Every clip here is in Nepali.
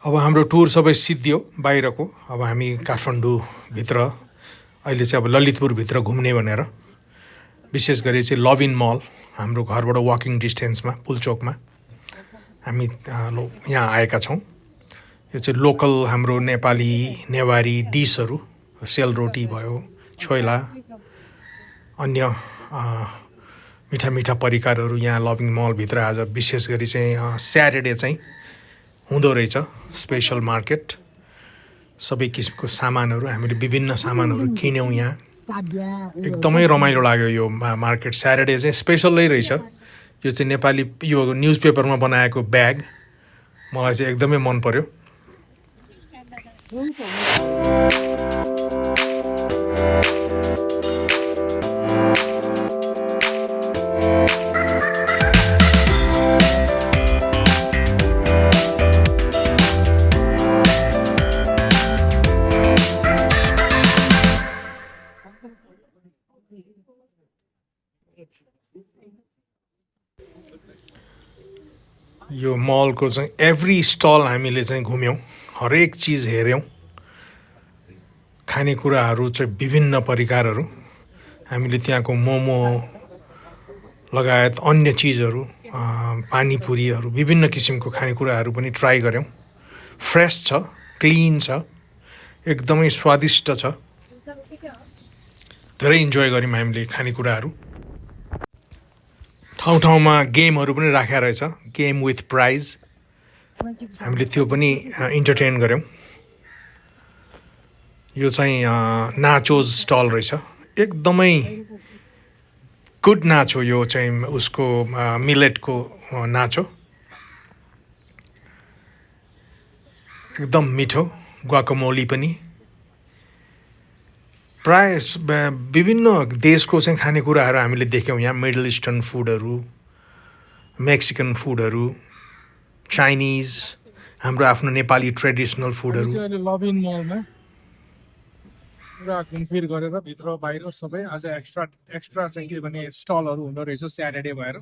अब हाम्रो टुर सबै सिद्धियो बाहिरको। अब हामी काठमाडौँभित्र अहिले चाहिँ अब ललितपुरभित्र घुम्ने भनेर, विशेष गरी चाहिँ लभिन मल हाम्रो घरबाट वाकिङ डिस्टेन्समा पुलचोकमा हामी यहाँ आएका छौँ। यो चाहिँ लोकल हाम्रो नेपाली नेवारी डिसहरू, सेलरोटी भयो, छोइला, अन्य मिठा मिठा परिकारहरू यहाँ लभिङ मलभित्र आज विशेष गरी चाहिँ स्याटरडे चाहिँ हुँदो रहेछ स्पेसल मार्केट। सबै किसिमको सामानहरू हामीले विभिन्न सामानहरू किन्यौँ यहाँ। एकदमै रमाइलो लाग्यो यो मार्केट। स्याटरडे चाहिँ स्पेसलै रहेछ। यो चाहिँ नेपाली यो न्युज पेपरमा बनाएको ब्याग मलाई चाहिँ एकदमै मन पर्यो। यो मलको चाहिँ एभ्री स्टल हामीले चाहिँ घुम्यौँ, हरेक चिज हेऱ्यौँ। खानेकुराहरू चाहिँ विभिन्न परिकारहरू हामीले त्यहाँको मोमो लगायत अन्य चिजहरू, पानीपुरीहरू, विभिन्न किसिमको खानेकुराहरू पनि ट्राई गऱ्यौँ। फ्रेस छ, क्लिन छ, एकदमै स्वादिष्ट छ। धेरै इन्जोय गऱ्यौँ हामीले खानेकुराहरू। ठाउँ ठाउँमा गेमहरू पनि राखेको रहेछ, गेम विथ प्राइज। हामीले त्यो पनि इन्टरटेन गऱ्यौँ। यो चाहिँ नाचोज स्टल रहेछ, एकदमै गुड नाचो। यो चाहिँ उसको मिलेटको नाचो, एकदम मिठो। ग्वाकामोली पनि। प्राय विभिन्न देशको चाहिँ खानेकुराहरू हामीले देख्यौँ यहाँ। मिडल इस्टर्न फुडहरू, मेक्सिकन फुडहरू, चाइनिज, हाम्रो आफ्नो नेपाली ट्रेडिसनल फुडहरू। लभिन मलमा पुरा घुमफिर गरेर भित्र बाहिर सबै आज एक्स्ट्रा चाहिँ के भने स्टलहरू हुँदो रहेछ स्याटरडे भएर।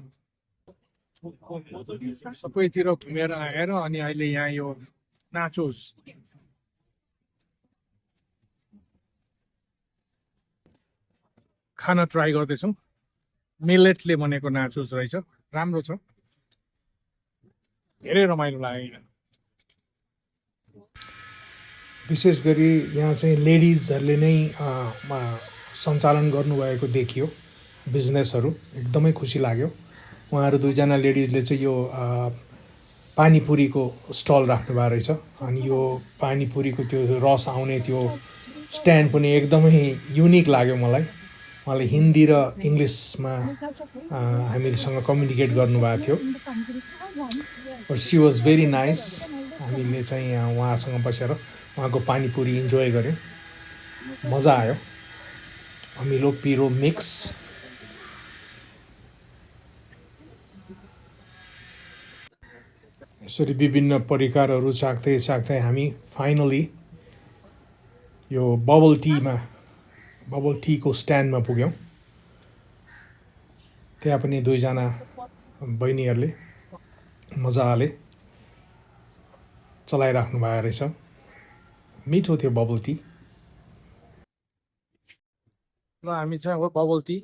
सबैतिर घुमेर आएर अनि अहिले यहाँ यो नाचोस खाना ट्राई गर्दैछौँ। मिलेटले बनेको नाचोस रहेछ, राम्रो छ, धेरै रमाइलो लाग्यो। विशेष गरी यहाँ चाहिँ लेडिजहरूले नै सञ्चालन गर्नुभएको देखियो बिजनेसहरू। एकदमै खुसी लाग्यो। उहाँहरू दुईजना लेडिजले चाहिँ यो पानीपुरीको स्टल राख्नुभएको रहेछ। अनि यो पानीपुरीको त्यो रस आउने त्यो स्ट्यान्ड पनि एकदमै युनिक लाग्यो मलाई। उहाँले हिन्दी र इङ्ग्लिसमा हामीसँग कम्युनिकेट गर्नुभएको थियो। But she was very nice. हामीले चाहिँ यहाँ उहाँसँग बसेर उहाँको पानीपुरी इन्जोय गऱ्यौँ, मजा आयो। अमिलो पिरो मिक्स। यसरी विभिन्न परिकारहरू चाख्दै चाख्दै हामी फाइनली यो बबल टीको स्ट्यान्डमा पुग्यौँ। त्यहाँ पनि दुईजना बहिनीहरूले मजाले चलाइराख्नु भएको रहेछ। मिठो थियो बबल टी। ल हामी चाहिँ अब बबल टी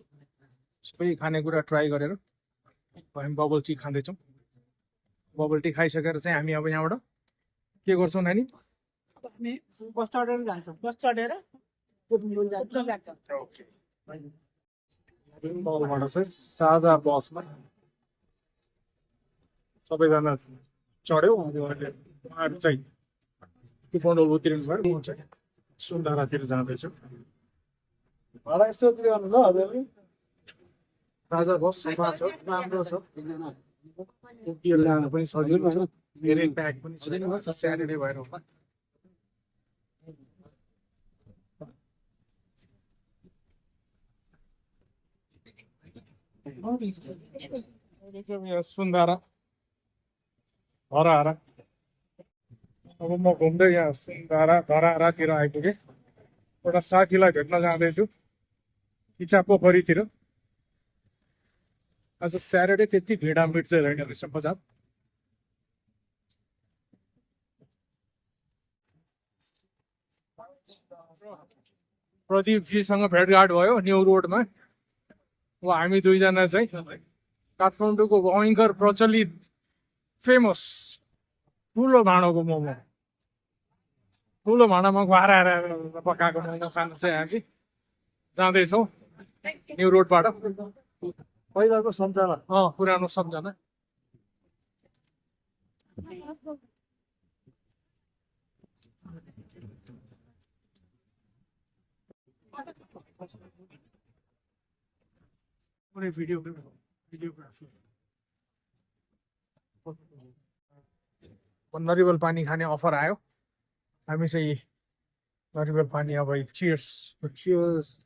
सबै खानेकुरा ट्राई गरेर हामी बबल टी खाँदैछौँ। बबल टी खाइसकेर चाहिँ हामी अब यहाँबाट के गर्छौँ नानी? हामी बस चढेर जान्छौँ। बस चढेर बलबाट चाहिँ साझा बसमा सबैजना चढ्यौँ। उहाँहरू चाहिँ कुपन्डोल उत्रिनु भयो। म चाहिँ सुन्दारातिर जाँदैछु। भाडा यस्तो गर्नु ल हजुरले। ताजा बस सफा छ, राम्रो छ, जानु पनि सजिलो छ, धेरै प्याक पनि छैन। स्याटरडे भएर होला। सुन्दारा धराहरा। अब म घुम्दै यहाँ सुन्दारा धराहरातिर आइपुगेँ। एउटा साथीलाई भेट्न जाँदैछु इच्छा पोखरीतिर। आज स्याटरडे त्यति भिडाभिड चाहिँ रहेन रहेछ बजार। प्रदीपजीसँग भेटघाट भयो न्यु रोडमा। अब हामी दुईजना चाहिँ काठमाडौँको भयङ्कर प्रचलित फेमस ठुलो भाँडोको मोमो, ठुलो भाँडामा घुहाएर पकाएको मोमो खानु चाहिँ हामी जाँदैछौँ न्यु रोडबाट। पहिलाको सम्झना। पुरानो सम्झना। पुरै भिडियोग्राफी नरिवल पानी खाने अफर आयो, हामी चाहिँ नरिवल पानी अब चियर्स। चियर्स।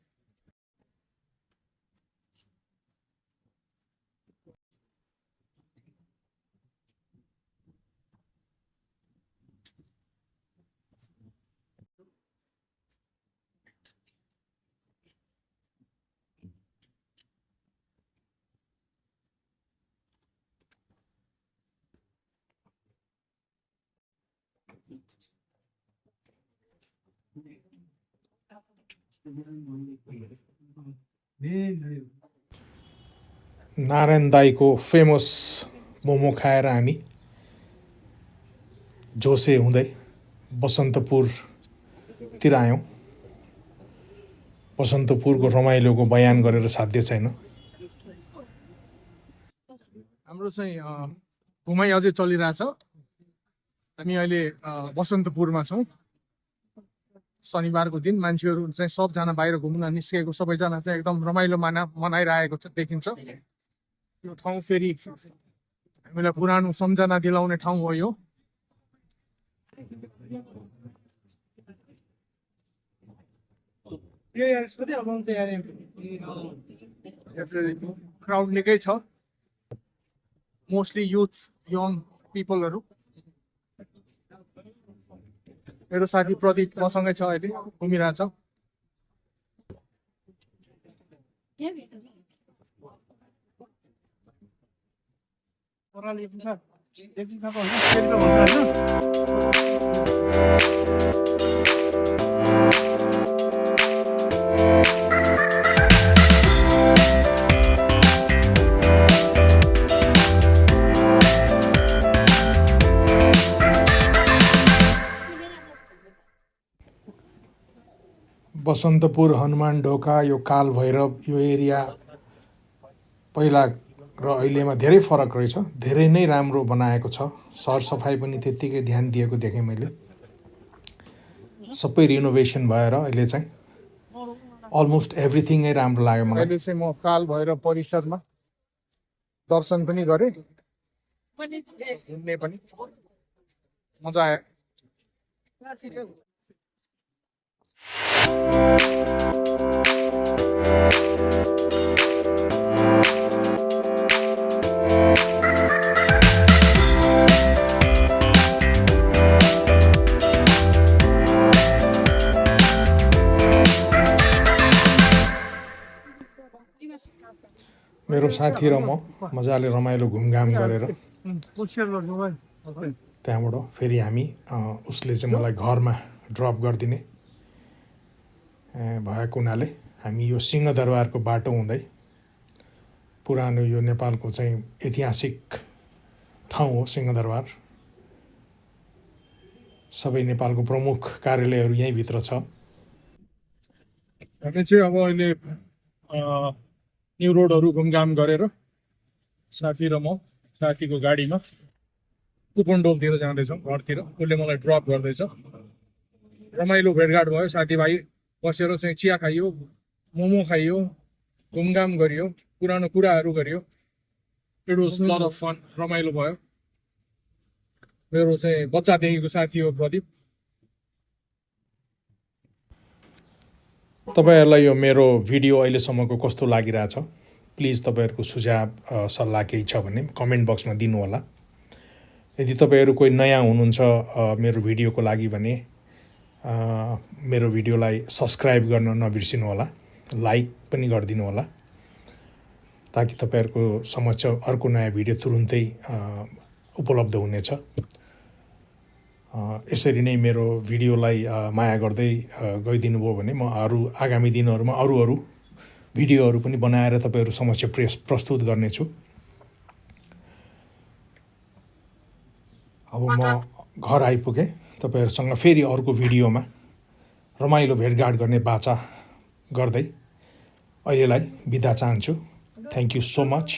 नारायण दाईको फेमस मोमो खाएर हामी जोसे हुँदै बसन्तपुरतिर आयौँ। बसन्तपुरको रमाइलोको बयान गरेर साध्य छैन। हाम्रो चाहिँ घुमाइ अझै चलिरहेछ। हामी अहिले बसन्तपुरमा छौँ। शनिबारको दिन मान्छेहरू चाहिँ सबजना बाहिर घुम्न निस्केको, सबैजना चाहिँ एकदम रमाइलो मनाइरहेको देखिन्छ। यो ठाउँ फेरि हामीलाई पुरानो सम्झना दिलाउने ठाउँ हो यो। क्राउड निकै छ, मोस्टली युथ, यङ पिपलहरू। मेरो साथी प्रदीप मसँगै छ, अहिले घुमिरहेछ। बसन्तपुर, हनुमान ढोका, यो काल भैरव, यो एरिया पहिला र अहिलेमा धेरै फरक रहेछ। धेरै नै राम्रो बनाएको छ। सरसफाइ पनि त्यत्तिकै ध्यान दिएको देखेँ मैले। सबै रिनोभेसन भएर अहिले चाहिँ अलमोस्ट एभ्रिथिङै राम्रो लाग्यो मलाई। अहिले चाहिँ म काल भैरव परिसरमा दर्शन पनि गरेँ, घुम्ने पनि मजा आयो। मेरो साथी र म मजाले रमाइलो घुमघाम गरेर त्यहाँबाट फेरि हामी उसले चाहिँ मलाई घरमा ड्रप गरिदिने भएको हुनाले हामी यो सिंहदरबारको बाटो हुँदै पुरानो यो नेपालको चाहिँ ऐतिहासिक ठाउँ हो सिंहदरबार। सबै नेपालको प्रमुख कार्यालयहरू यहीँ भित्र छ। हामी चाहिँ अब अहिले न्यु रोडहरू घुमघाम गरेर साथी र म साथीको गाडीमा कुपनडोलतिर जाँदैछौँ, घरतिर। उसले मलाई ड्रप गर्दैछ। रमाइलो भेटघाट भयो, साथीभाइ बसेर चाहिँ चिया खाइयो, मोमो खाइयो, घुमघाम गरियो, पुरानो कुराहरू गरियो। It was lot of fun, रमाइलो भयो। मेरो चाहिँ बच्चादेखिको साथी हो प्रदीप। तपाईहरुलाई यो मेरो भिडियो अहिलेसम्मको कस्तो लागिरहेछ, प्लिज तपाईहरुको सुझाव सल्लाह केही छ भने कमेन्ट बक्समा दिनु होला। यदि तपाईहरु कोही नयाँ हुनुहुन्छ मेरो भिडियोको लागि भने मेरो भिडियोलाई सब्स्क्राइब गर्न नबिर्सिनु होला, लाइक पनि गरिदिनु होला, ताकि तपाईहरुको समक्ष अर्को नयाँ भिडियो तुरुन्तै उपलब्ध हुनेछ। यसरी नै मेरो भिडियोलाई माया गर्दै गइदिनु भयो भने म आगामी दिनहरूमा अरू भिडियोहरू पनि बनाएर तपाईँहरू समक्ष प्रस्तुत गर्नेछु। अब म घर आइपुगेँ। तपाईँहरूसँग फेरि अर्को भिडियोमा रमाइलो भेटघाट गर्ने बाचा गर्दै अहिलेलाई बिदा चाहन्छु। Thank you so much.